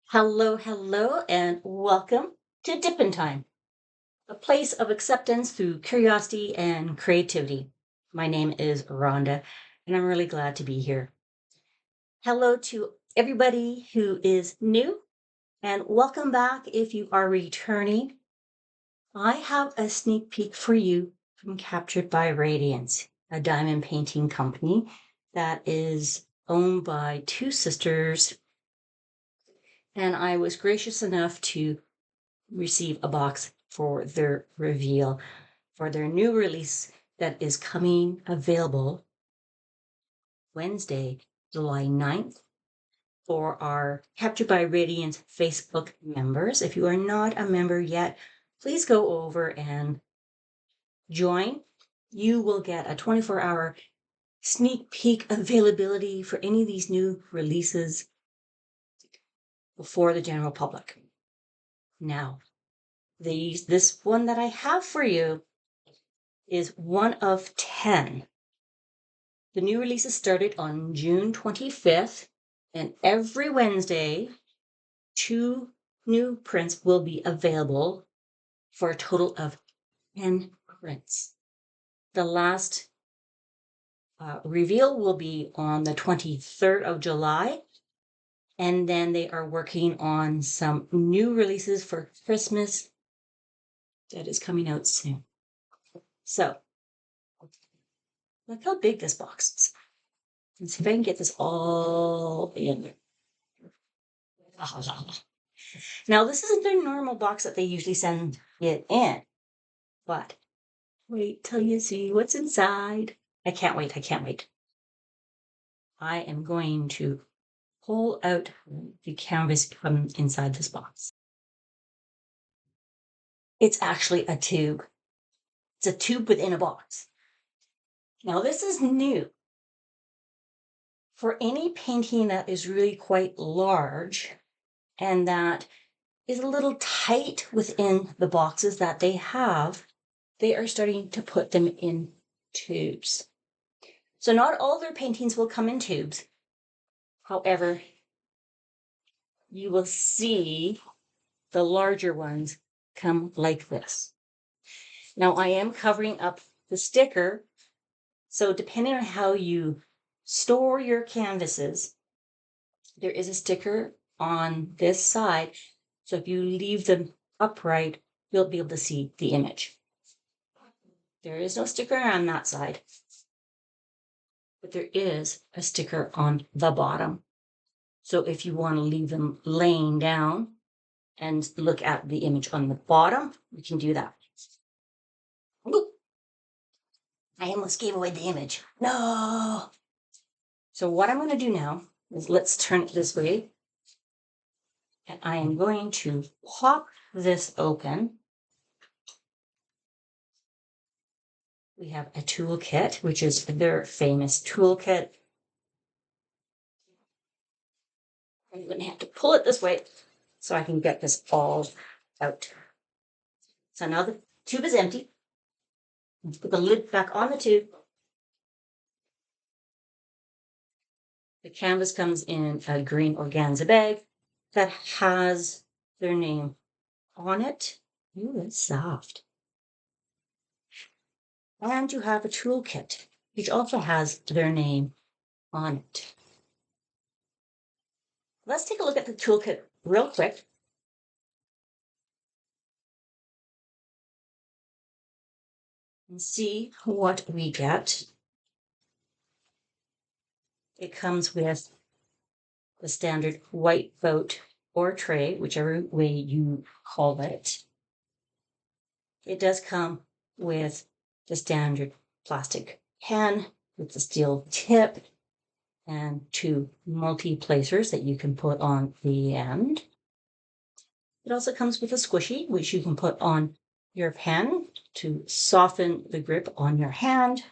Hello, hello, and welcome to Dippin' Time, a place of acceptance through curiosity and creativity. My name is Rhonda, and I'm really glad to be here. Hello to everybody who is new, and welcome back if you are returning. I have a sneak peek for you from Captured by Radiance, a diamond painting company that is owned by two sisters, and I was gracious enough to receive a box for their reveal for their new release that is coming available Wednesday, July 9th for our Captured by Radiance Facebook members. If you are not a member yet, please go over and join. You will get a 24-hour sneak peek availability for any of these new releases before the general public. Now, this one that I have for you is one of 10. The new releases started on June 25th, and every Wednesday, 2 new prints will be available for a total of 10 prints. The last reveal will be on the 23rd of July, and then they are working on some new releases for Christmas that is coming out soon. So, look how big this box is. Let's see if I can get this all in. Now, this isn't the normal box that they usually send it in, but wait till you see what's inside. I can't wait. I can't wait. I am going to pull out the canvas from inside this box. It's actually a tube. It's a tube within a box. Now, this is new. For any painting that is really quite large and that is a little tight within the boxes that they have, they are starting to put them in tubes. So not all their paintings will come in tubes. However, you will see the larger ones come like this. Now I am covering up the sticker. So depending on how you store your canvases, there is a sticker on this side. So if you leave them upright, you'll be able to see the image. There is no sticker on that side, but there is a sticker on the bottom. So if you want to leave them laying down and look at the image on the bottom, you can do that. Ooh, I almost gave away the image. No. So what I'm going to do now is let's turn it this way. And I am going to pop this open. We have a toolkit, which is their famous toolkit. I'm going to have to pull it this way so I can get this all out. So now the tube is empty. Put the lid back on the tube. The canvas comes in a green organza bag that has their name on it. Ooh, it's soft. And you have a toolkit, which also has their name on it. Let's take a look at the toolkit real quick. And see what we get. It comes with the standard white boat or tray, whichever way you call it. It does come with the standard plastic pen with the steel tip and 2 multi-placers that you can put on the end. It also comes with a squishy, which you can put on your pen to soften the grip on your hand.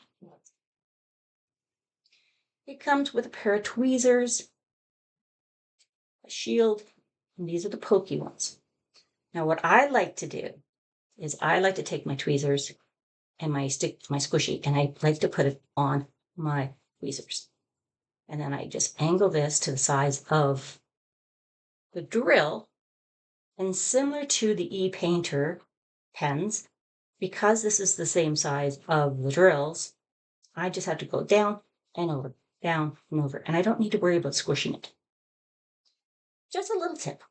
It comes with a pair of tweezers, a shield, and these are the pokey ones. Now, what I like to do is I like to take my tweezers and my squishy, and I like to put it on my tweezers. And then I just angle this to the size of the drill, and similar to the e-painter pens, because this is the same size of the drills, I just have to go down and over, down and over, and I don't need to worry about squishing it. Just a little tip.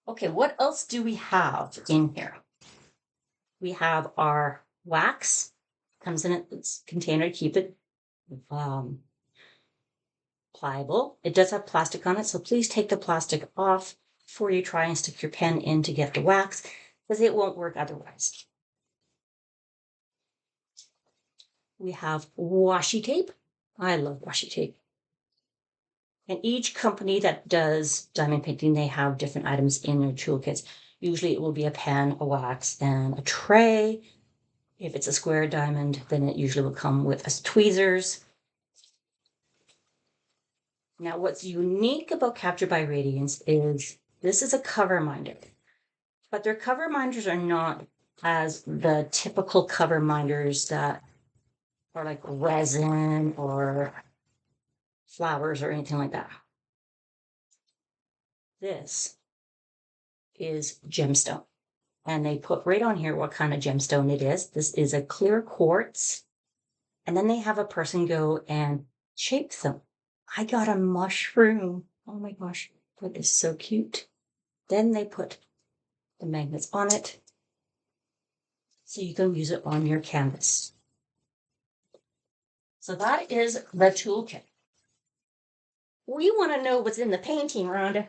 Okay, what else do we have in here? We have our wax, comes in its container to keep it pliable. It does have plastic on it, so please take the plastic off before you try and stick your pen in to get the wax, because it won't work otherwise. We have washi tape. I love washi tape. And each company that does diamond painting, they have different items in their toolkits. Usually it will be a pen, a wax, and a tray. If it's a square diamond, then it usually will come with tweezers. Now, what's unique about Capture by Radiance is this is a cover minder, but their cover minders are not as the typical cover minders that are like resin or flowers or anything like that. This is gemstone. And they put right on here what kind of gemstone it is. This is a clear quartz. And then they have a person go and shape them. I got a mushroom. Oh my gosh, that is so cute. Then they put the magnets on it so you can use it on your canvas. So that is the toolkit. We want to know what's in the painting, Rhonda.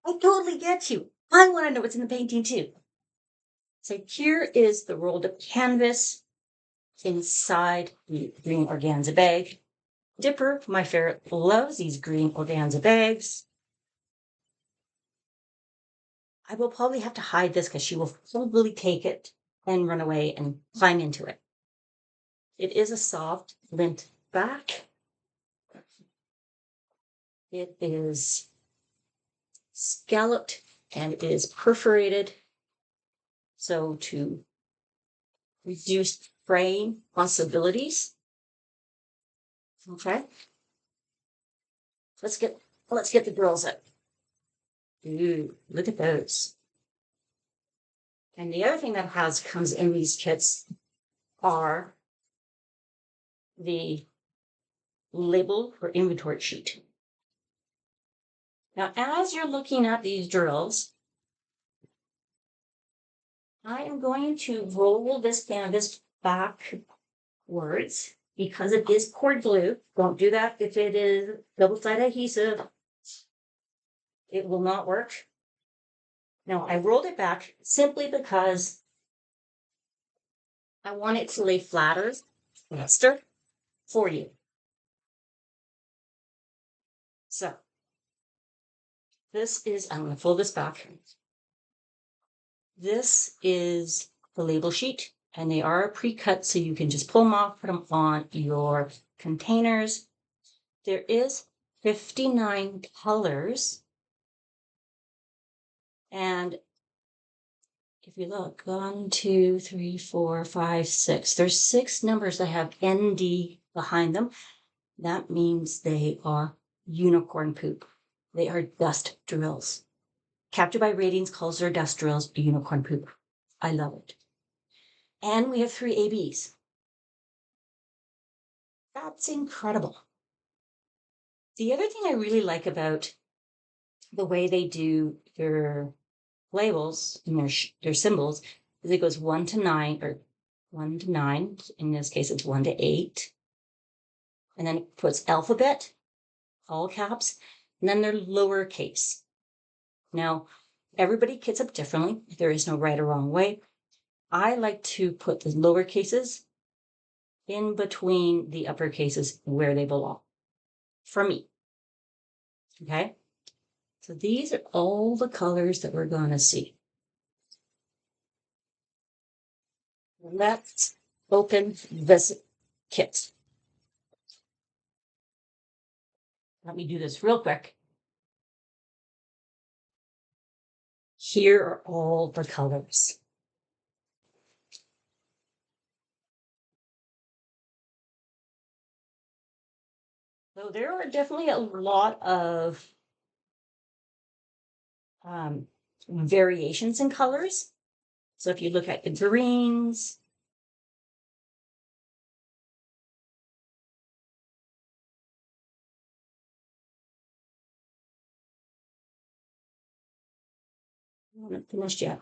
I totally get you. I want to know what's in the painting too. So here is the rolled up canvas inside the green organza bag. Dipper, my ferret, loves these green organza bags. I will probably have to hide this because she will probably take it and run away and climb into it. It is a soft lint back. It is scalloped and it is perforated. So to reduce fraying possibilities. Okay. Let's get the drills out. Ooh, look at those. And the other thing that comes in these kits are the label or inventory sheet. Now, as you're looking at these drills, I am going to roll this canvas backwards because it is cord glue. Don't do that if it is double-sided adhesive. It will not work. Now, I rolled it back simply because I want it to lay flatter, faster for you. So, I'm going to fold this back. This is the label sheet, and they are pre-cut, so you can just pull them off, put them on your containers. There is 59 colors. And if you look, 1, 2, 3, 4, 5, 6, there's 6 numbers that have ND behind them. That means they are unicorn poop. They are dust drills. Capture by Radiance calls their dust drills unicorn poop. I love it. And we have 3 ABs. That's incredible. The other thing I really like about the way they do their labels and their symbols is it goes 1 to 9, or 1 to 9. In this case, it's 1 to 8. And then it puts alphabet, all caps, and then they're lowercase. Now, everybody kits up differently. There is no right or wrong way. I like to put the lower cases in between the upper cases where they belong, for me. Okay? So these are all the colors that we're going to see. Let's open this kit. Let me do this real quick. Here are all the colors. So there are definitely a lot of variations in colors. So if you look at the greens, I haven't finished yet.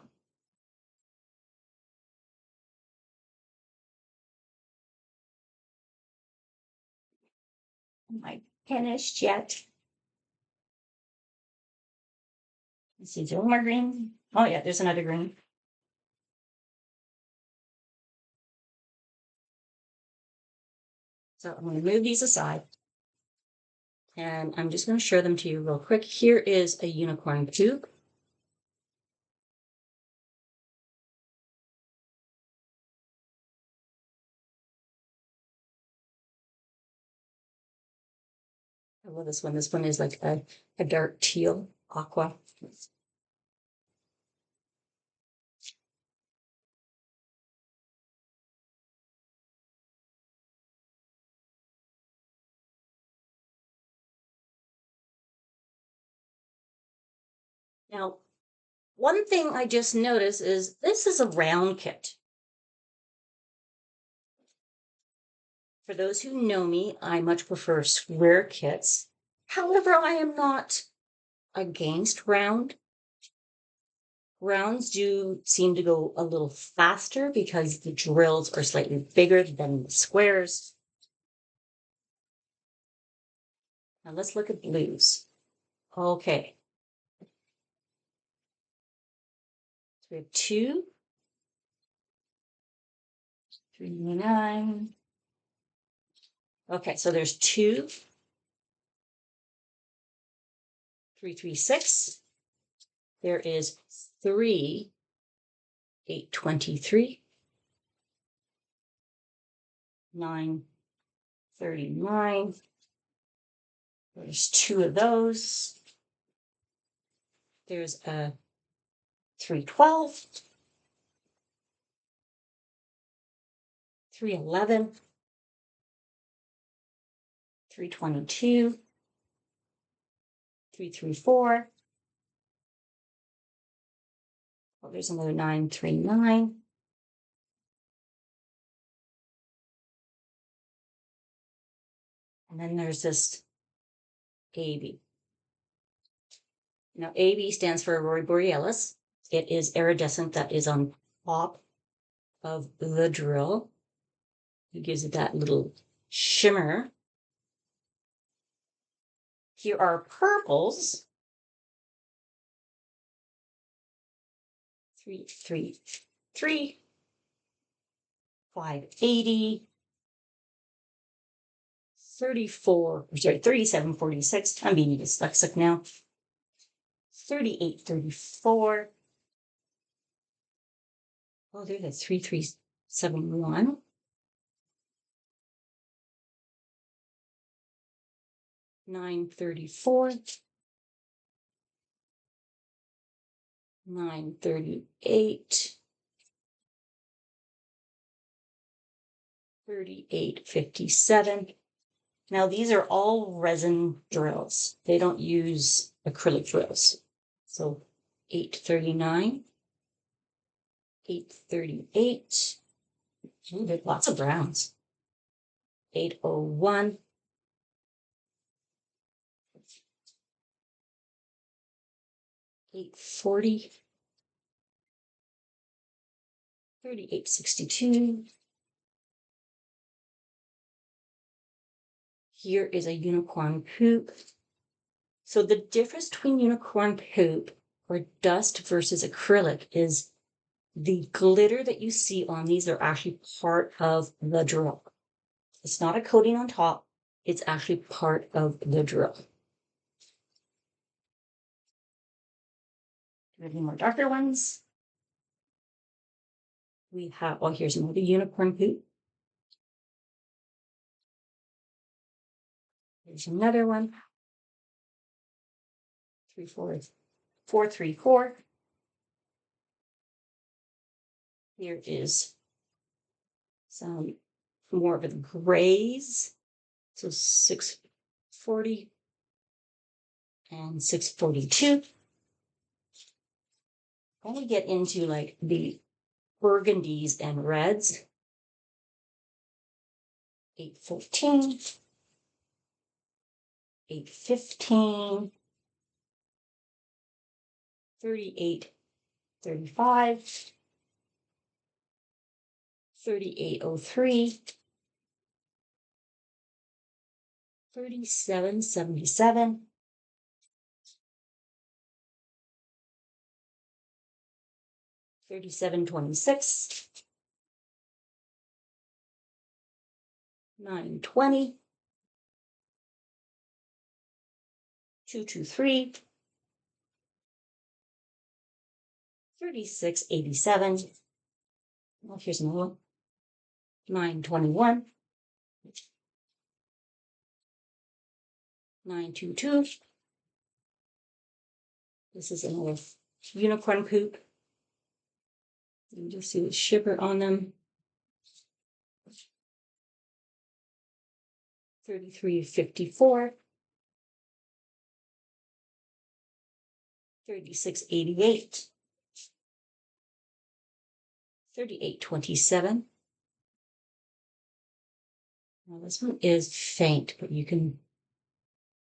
Am I finished yet? Let's see, is there one more green? Oh yeah, there's another green. So I'm going to move these aside. And I'm just going to show them to you real quick. Here is a unicorn tube. I love this one. This one is like a dark teal aqua. Now, one thing I just noticed is this is a round kit. For those who know me, I much prefer square kits. However, I am not against round. Rounds do seem to go a little faster because the drills are slightly bigger than the squares. Now let's look at blues. Okay. So we have 2, 3, 9. Okay, so there's 2, 3, 3, 6. There is 3, 8, 23. 9, 39. There's 2 of those. There's a 312, 311, 322, 334. Oh, there's another 939. And then there's this AB. Now, AB stands for Aurora Borealis. It is iridescent that is on top of the drill. It gives it that little shimmer. Here are purples. 3, 3, 3, 580, 34, sorry, 3746. I'm being dyslexic now. 3834. Oh, there's a 3371. 934. 938. 3857. Now these are all resin drills. They don't use acrylic drills. So 839. 838. Ooh, there's lots of browns. 801. 840. 3862. Here is a unicorn poop. So the difference between unicorn poop or dust versus acrylic is the glitter that you see on these are actually part of the drill. It's not a coating on top. It's actually part of the drill. Do we have any more darker ones? We have, oh, here's another unicorn poop. There's another one. 3, 4, 4, 3, 4. Here is some more of the grays. So 640 and 642. When we get into like the burgundies and reds, 814, 815, 3835, 3803, 3777, 3726, 920, 223, 3687. Well, here's another one. 921, 922. This is another unicorn poop. You can just see the shipper on them. 3354, 3688, 3827. Now this one is faint, but you can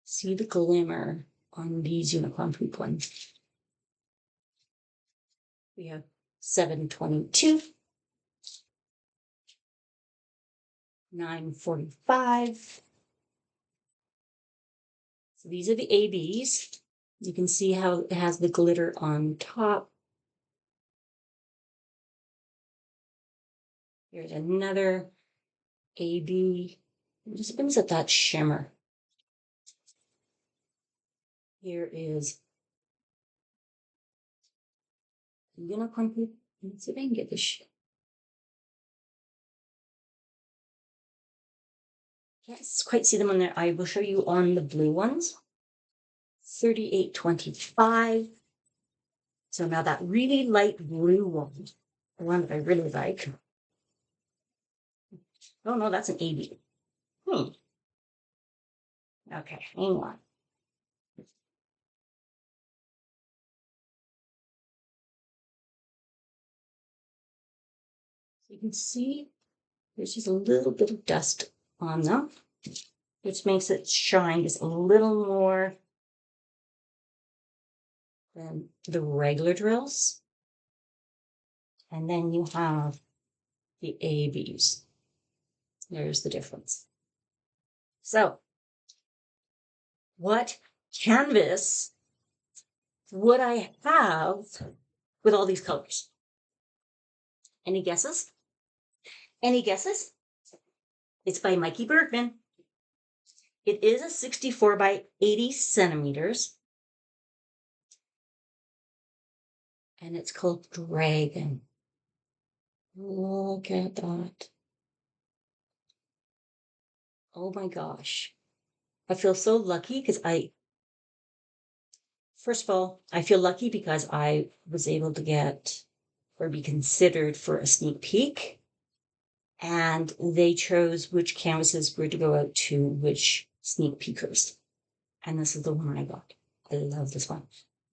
see the glimmer on these unicorn poop ones. We have 722, 945. So these are the ABs. You can see how it has the glitter on top. Here's another AB. It just brings up that shimmer. Here is unicorn poop. Let's see if I can get this. Can't quite see them on there. I will show you on the blue ones. 3825. So now that really light blue one, the one that I really like. Oh no, that's an AB. Okay, hang on. So you can see there's just a little bit of dust on them, which makes it shine just a little more than the regular drills. And then you have the ABs. There's the difference. So, what canvas would I have with all these colors? Any guesses? Any guesses? It's by Mikey Bergman. It is a 64 by 80 centimeters. And it's called Dragon. Look at that. Oh my gosh. I feel so lucky because first of all, I feel lucky because I was able to get or be considered for a sneak peek. And they chose which canvases were to go out to which sneak peekers. And this is the one I got. I love this one.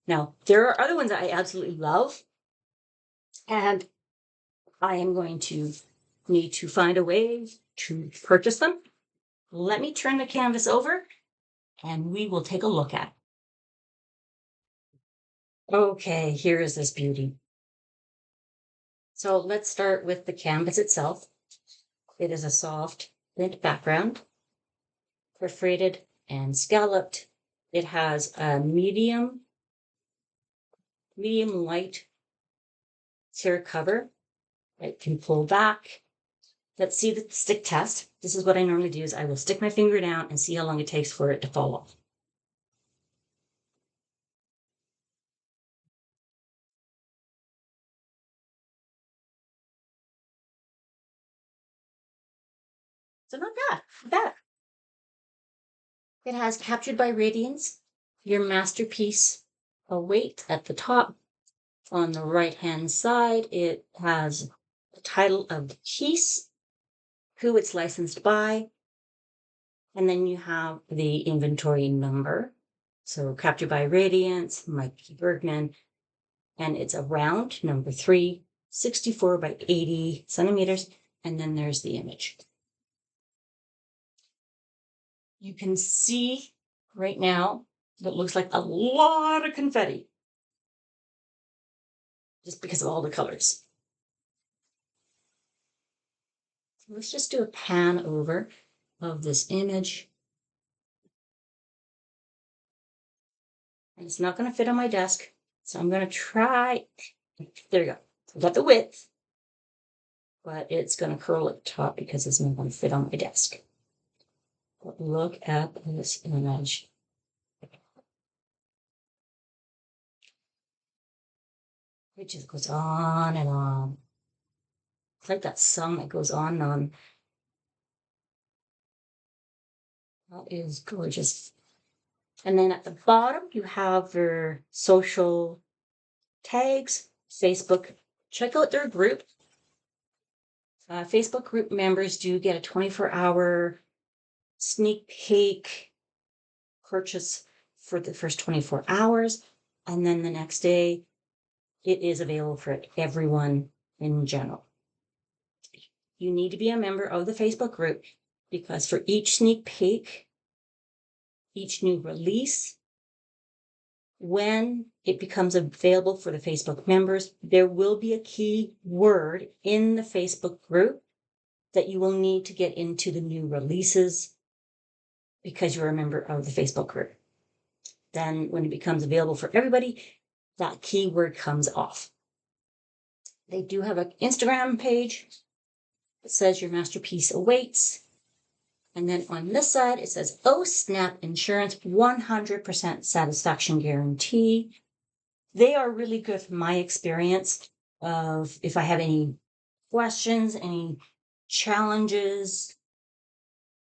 Now, there are other ones that I absolutely love. And I am going to need to find a way to purchase them. Let me turn the canvas over and we will take a look at it. Okay, here is this beauty. So let's start with the canvas itself. It is a soft print background, perforated and scalloped. It has a medium light clear cover. It can pull back. Let's see the stick test. This is what I normally do is I will stick my finger down and see how long it takes for it to fall off. So not bad, not bad. It has Captured by Radiance, Your Masterpiece Await at the top. On the right-hand side, it has the title of the piece, who it's licensed by, and then you have the inventory number. So Captured by Radiance, Mikey Bergman, And it's a round number 3, 64 by 80 centimeters. And then there's the image. You can see right now that looks like a lot of confetti just because of all the colors. Let's just do a pan over of this image. And it's not going to fit on my desk, so I'm going to try. There we go. I've got the width, but it's going to curl at the top because it's not going to fit on my desk. But look at this image. It just goes on and on. It's like that song that goes on and on. That is gorgeous. And then at the bottom, you have their social tags, Facebook. Check out their group. Facebook group members do get a 24-hour sneak peek purchase for the first 24 hours. And then the next day, it is available for everyone in general. You need to be a member of the Facebook group because for each sneak peek, each new release, when it becomes available for the Facebook members, there will be a key word in the Facebook group that you will need to get into the new releases because you're a member of the Facebook group. Then when it becomes available for everybody, that keyword comes off. They do have an Instagram page that says your masterpiece awaits. And then on this side, it says, oh, snap insurance, 100% satisfaction guarantee. They are really good from my experience of if I have any questions, any challenges,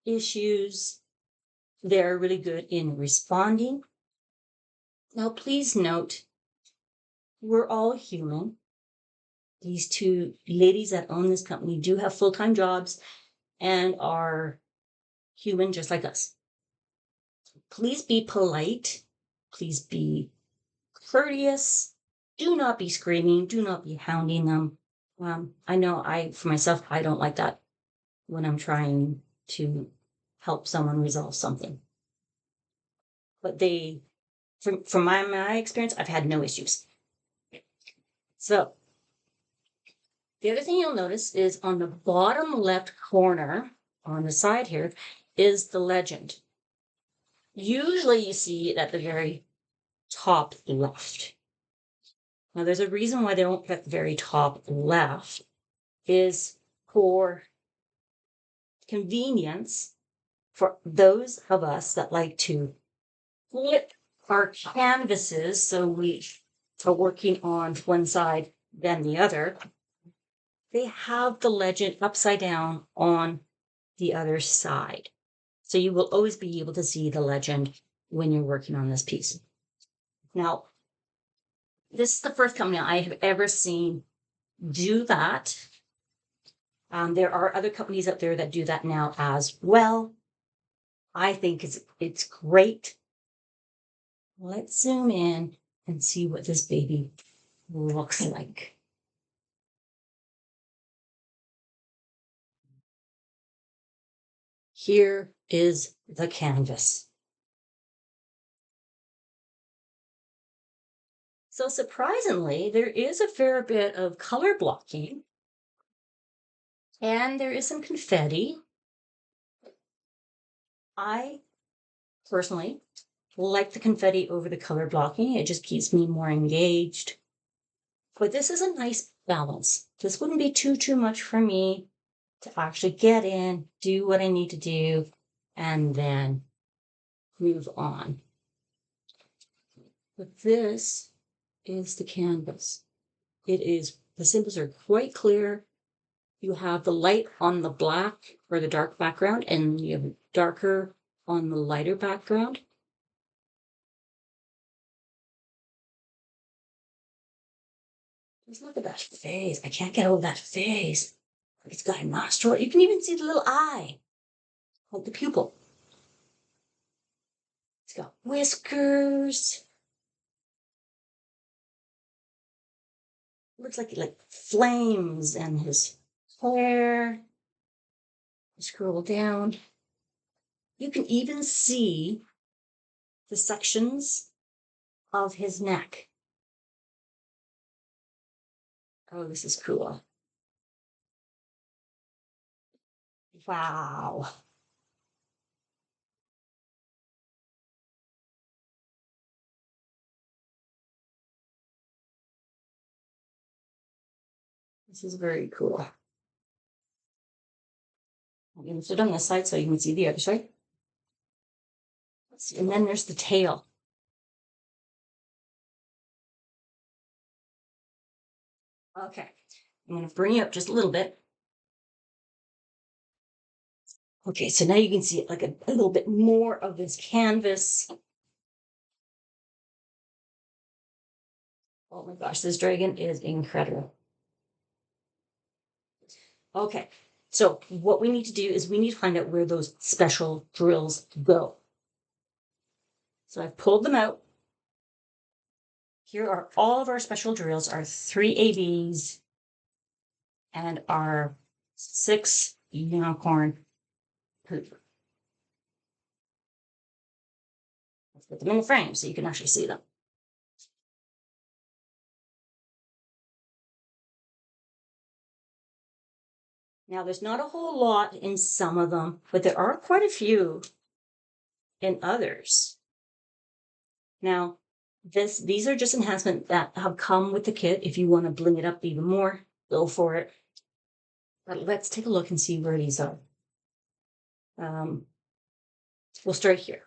issues, they're really good in responding. Now, please note, we're all human. These two ladies that own this company do have full-time jobs and are human just like us. Please be polite. Please be courteous. Do not be screaming. Do not be hounding them. I know for myself, I don't like that when I'm trying to help someone resolve something. But from my experience, I've had no issues. So the other thing you'll notice is on the bottom left corner on the side here is the legend. Usually you see it at the very top left. Now there's a reason why they don't put at the very top left is for convenience for those of us that like to flip our canvases so we are working on one side then the other. They have the legend upside down on the other side. So you will always be able to see the legend when you're working on this piece. Now, this is the first company I have ever seen do that. There are other companies out there that do that now as well. I think it's great. Let's zoom in and see what this baby looks like. Here is the canvas. So surprisingly, there is a fair bit of color blocking and there is some confetti. I personally like the confetti over the color blocking. It just keeps me more engaged. But this is a nice balance. This wouldn't be too much for me to actually get in, do what I need to do, and then move on. But this is the canvas. The symbols are quite clear. You have the light on the black or the dark background, and you have darker on the lighter background. Just look at that face. I can't get over that face. It's got a nostril. You can even see the little eye, like the pupil. It's got whiskers. looks like flames and his hair. Scroll down. You can even see the sections of his neck. Oh, this is cool. Wow. This is very cool. I'm going to sit on this side so you can see the other side. Let's see. And then there's the tail. Okay. I'm going to bring you up just a little bit. Okay, so now you can see like a little bit more of this canvas. Oh my gosh, this dragon is incredible. Okay, so what we need to do is we need to find out where those special drills go. So I've pulled them out. Here are all of our special drills, our 3 ABs and our 6 unicorn poop. Let's put them in the frame so you can actually see them. Now, there's not a whole lot in some of them, but there are quite a few in others. Now, these are just enhancements that have come with the kit. If you want to bling it up even more, go for it. But let's take a look and see where these are. We'll start here.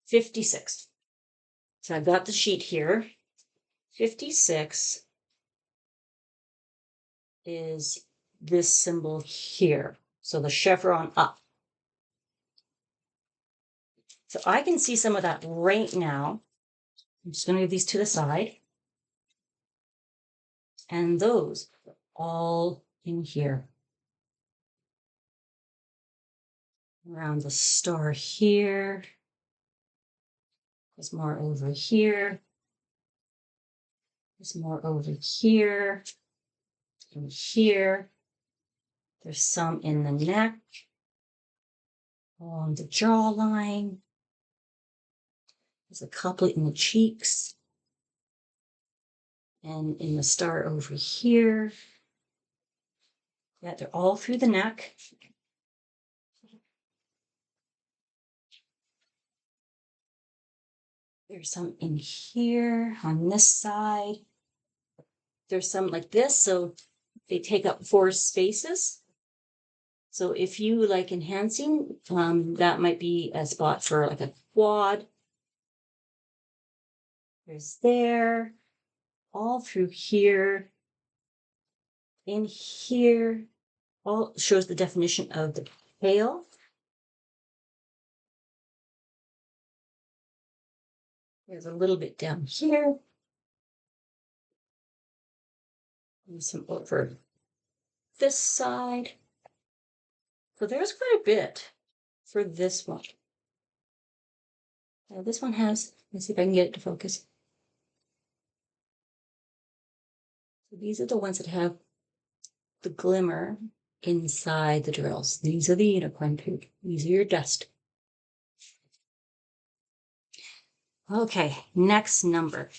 56. So I've got the sheet here. 56 is this symbol here. So the chevron up. So I can see some of that right now. I'm just going to move these to the side. And those are all in here. Around the star here. There's more over here. There's more over here. And here. There's some in the neck. Along the jawline. There's a couple in the cheeks. And in the star over here. Yeah, they're all through the neck. There's some in here on this side. There's some like this, so they take up 4 spaces. So if you like enhancing, that might be a spot for like a quad. There's there, all through here, in here, all shows the definition of the tail. There's a little bit down here. And some over this side. So there's quite a bit for this one. Now this one has, let's see if I can get it to focus. So these are the ones that have the glimmer inside the drills. These are the unicorn poop. These are your dust. Okay, next number.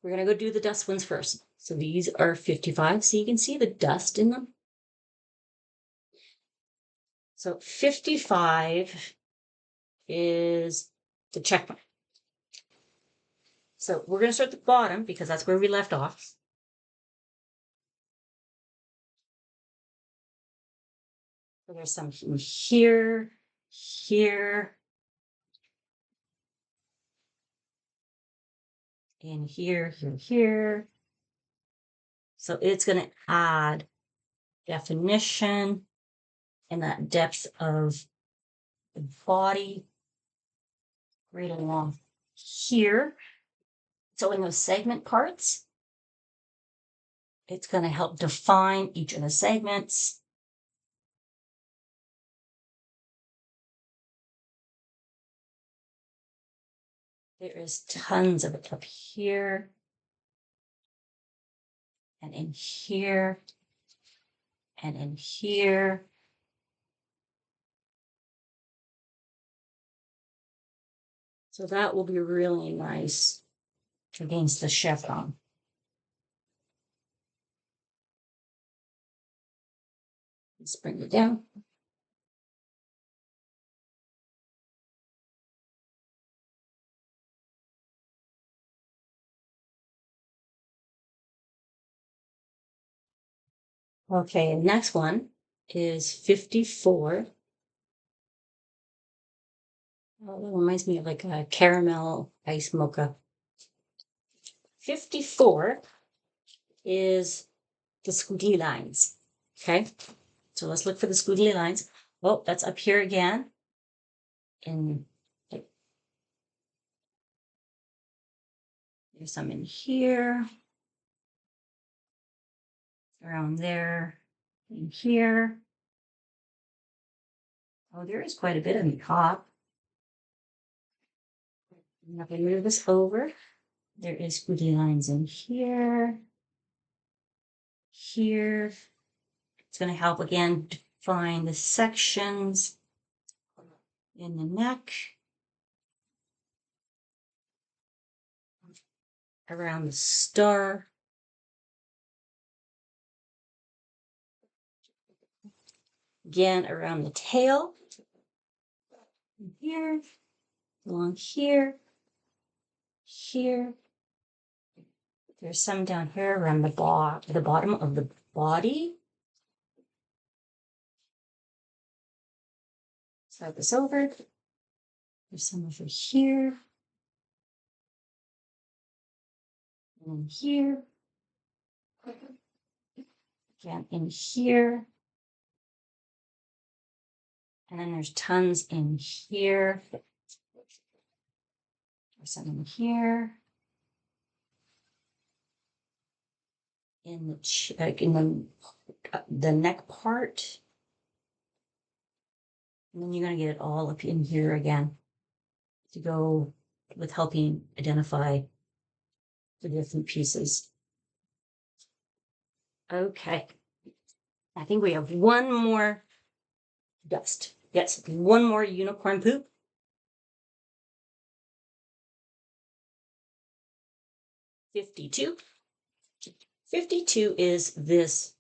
We're going to go do the dust ones first. So these are 55. So you can see the dust in them. So 55 is the check mark. So we're going to start at the bottom because that's where we left off. So there's some here, here, and here, here, here. So it's going to add definition and that depth of the body right along here. So in those segment parts, it's going to help define each of the segments. There is tons of it up here. and in here, and in here. So that will be really nice against the chevron. Let's bring it down. Okay, next one is 54. Oh, that reminds me of like a caramel ice mocha. 54 is the squiggly lines. Okay, so let's look for the squiggly lines. Oh, that's up here again. And there's some in here, around there, in here. Oh, there is quite a bit on the top. I'm not going to move this over. There is squiggly lines in here, here. It's going to help again define the sections in the neck, around the star. Again, around the tail, here, along here, here. There's some down here around the bottom of the body. Slide this over. There's some over here. And here. Again, in here. And then there's tons in here. There's some in here. In the neck part. And then you're going to get it all up in here again to go with helping identify the different pieces. Okay. I think we have one more dust. Yes, one more unicorn poop. 52. 52 is this,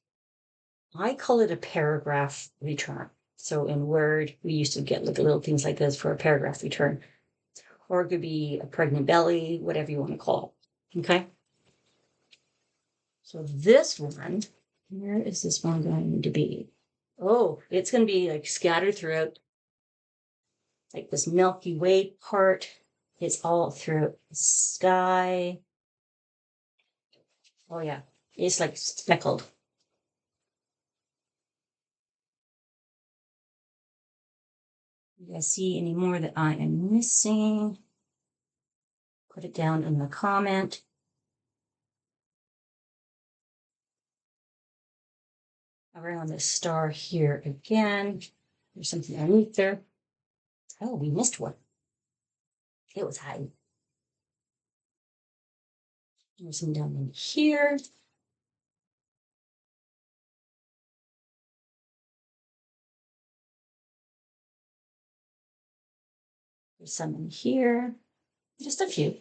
I call it a paragraph return. So in Word, we used to get like little things like this for a paragraph return. Or it could be a pregnant belly, whatever you want to call it. Okay. So this one, where is this one going to be? Oh, it's going to be like scattered throughout, like this Milky Way part. It's all throughout the sky. Oh yeah, it's like speckled. You guys see any more that I am missing? Put it down in the comment. Around the star here again. There's something underneath there. Oh, we missed one. It was hiding. There's some down in here. There's some in here. Just a few.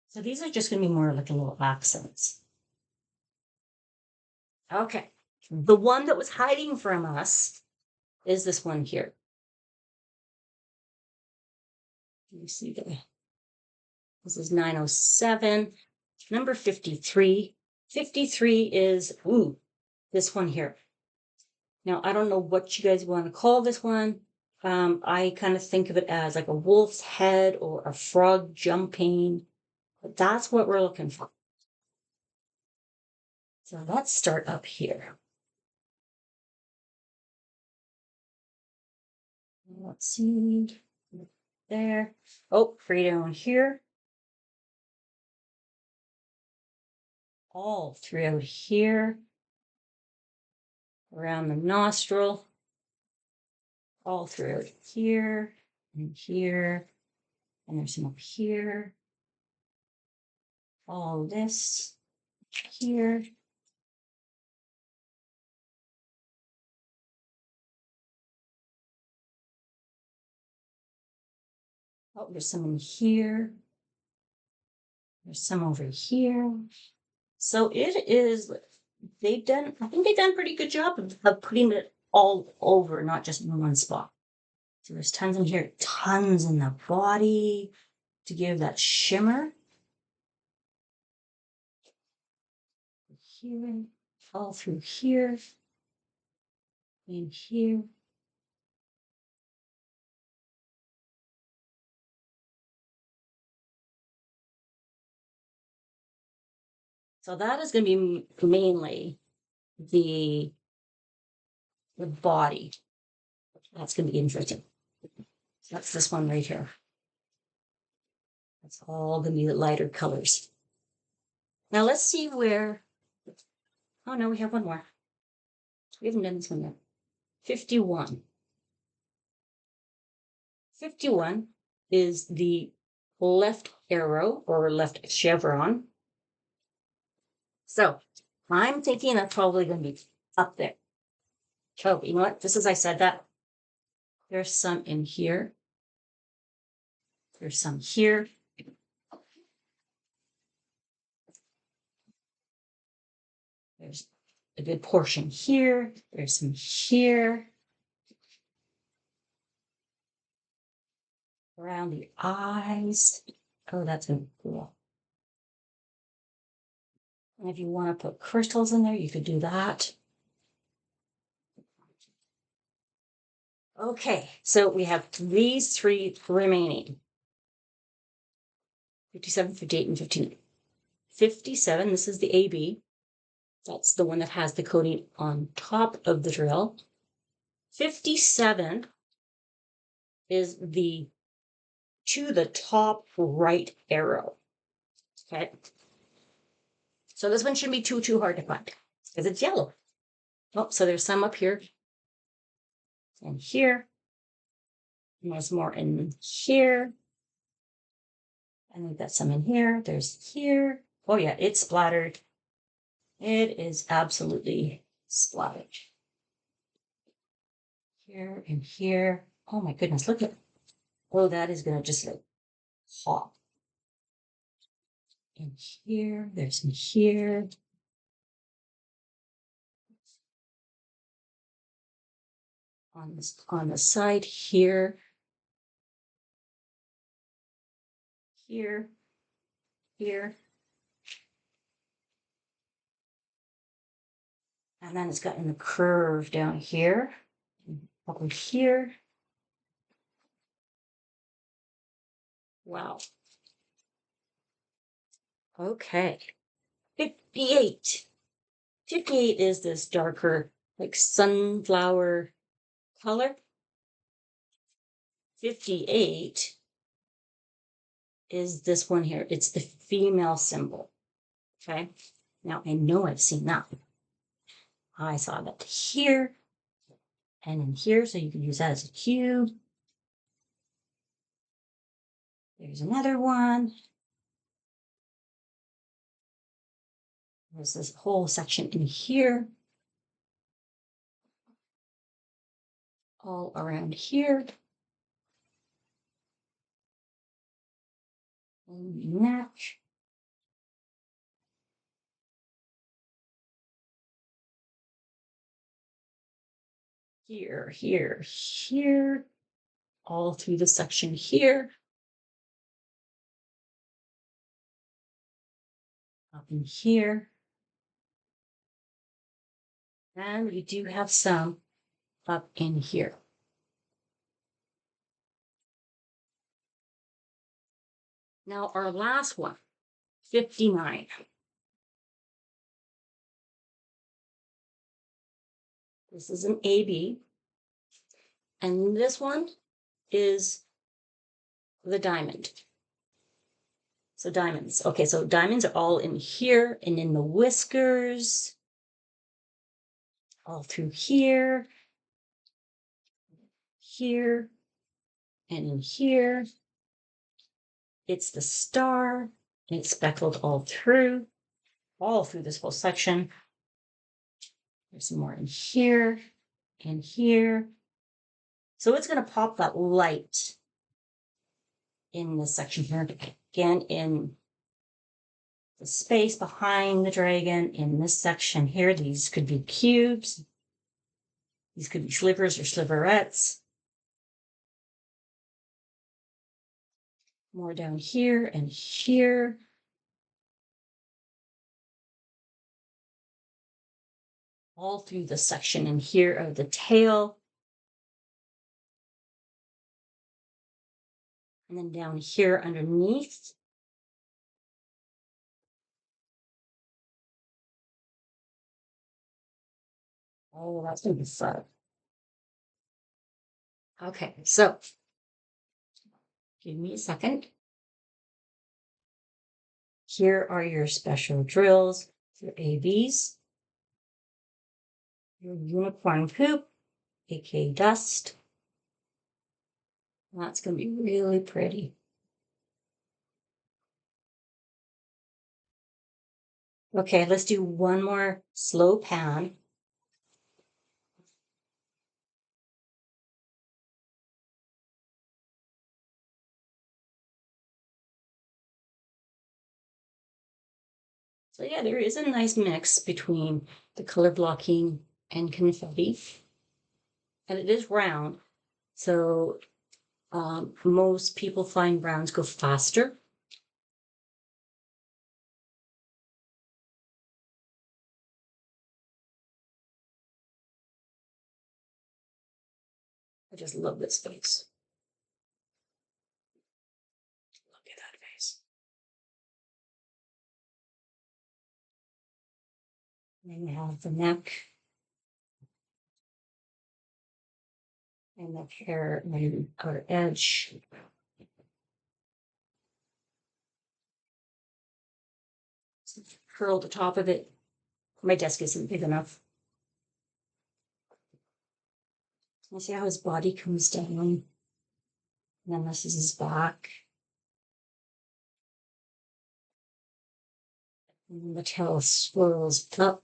So these are just going to be more like little accents. Okay. The one that was hiding from us is this one here. Let me see there. This is 907. Number 53. 53 is, this one here. Now, I don't know what you guys want to call this one. I kind of think of it as like a wolf's head or a frog jumping. But that's what we're looking for. So let's start up here. Let's see. There. Oh, right down here. All throughout here. Around the nostril. all throughout here and here, and there's some up here. All this here. Oh, there's some in here. There's some over here. So it is, I think they've done a pretty good job of putting it all over, not just in one spot. So there's tons in here, tons in the body to give that shimmer. Here, all through here, in here. So that is going to be mainly the body. That's going to be interesting. So that's this one right here. That's all going to be the lighter colors. Now let's see where, oh no, we have one more. We haven't done this one yet. 51. 51 is the left arrow or left chevron. So I'm thinking that's probably going to be up there. Oh, you know what? Just as I said that, there's some in here. There's some here. There's a good portion here. There's some here. Around the eyes. Oh, that's going to be cool. And if you want to put crystals in there, you could do that. Okay, so we have these three remaining. 57, 58, and 59. 57, this is the AB. That's the one that has the coating on top of the drill. 57 is the to the top right arrow. Okay. So this one shouldn't be too hard to find because it's yellow. Oh, so there's some up here and here. And there's more in here. And we've got some in here. There's here. Oh yeah, it's splattered. It is absolutely splattered. Here and here. Oh my goodness, look at it. Oh, that is gonna just like pop. In here, there's in here. On the side here. Here. Here. And then it's gotten the curve down here. Over here. Wow. Okay. 58. 58 is this darker, like sunflower color. 58 is this one here. It's the female symbol. Okay. Now I know I've seen that. I saw that here and in here, so you can use that as a cue. There's another one. There's this whole section in here. All around here. And neck. Here, here, here. All through the section here. Up in here. And we do have some up in here. Now our last one, 59. This is an AB. And this one is the diamond. So diamonds. Okay, so diamonds are all in here and in the whiskers. All through here. here and in here. It's the star, and it's speckled all through this whole section. There's some more in here and here. So it's going to pop that light in this section here. Again, in the space behind the dragon, in this section here, these could be cubes. These could be slivers or sliverettes. More down here and here. All through the section in here of the tail. And then down here underneath. Oh, that's going to be fun. Okay, so give me a second. Here are your special drills, your ABs, your unicorn poop, aka dust. That's going to be really pretty. Okay, let's do one more slow pan. So yeah, there is a nice mix between the color blocking and confetti. And it is round. So most people find rounds go faster. I just love this face. Look at that face. And you have the neck and the hair and outer edge. Curl the top of it. My desk isn't big enough. You see how his body comes down? And then this is his back. And the tail swirls up.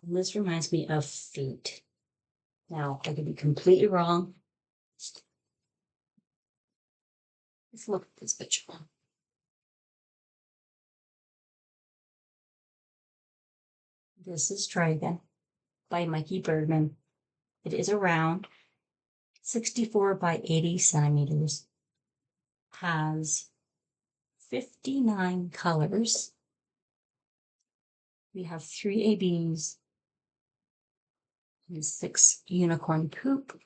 And this reminds me of feet. Now, I could be completely wrong. Let's look at this picture. This is Dragon by Mikey Bergman. It is a round, 64 by 80 centimeters, has 59 colors. We have 3 ABs and 6 unicorn poop.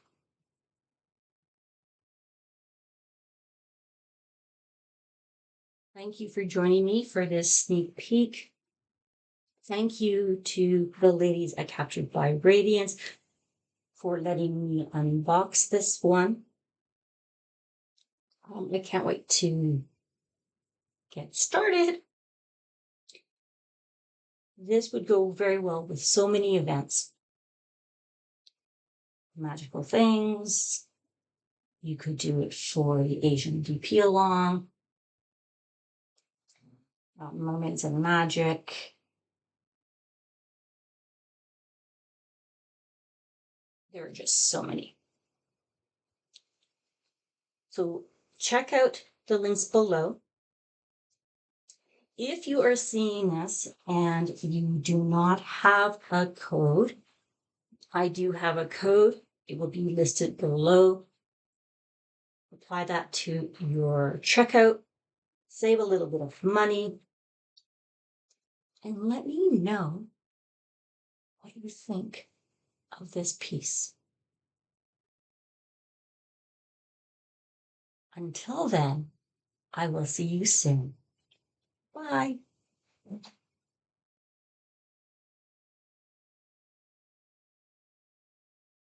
Thank you for joining me for this sneak peek. Thank you to the ladies at Captured by Radiance for letting me unbox this one. I can't wait to get started. This would go very well with so many events. Magical things. You could do it for the Asian DP along. Mermaids and magic. There are just so many. So check out the links below. If you are seeing this and you do not have a code, I do have a code. It will be listed below. Apply that to your checkout. Save a little bit of money. And let me know what you think of this piece. Until then, I will see you soon. Bye.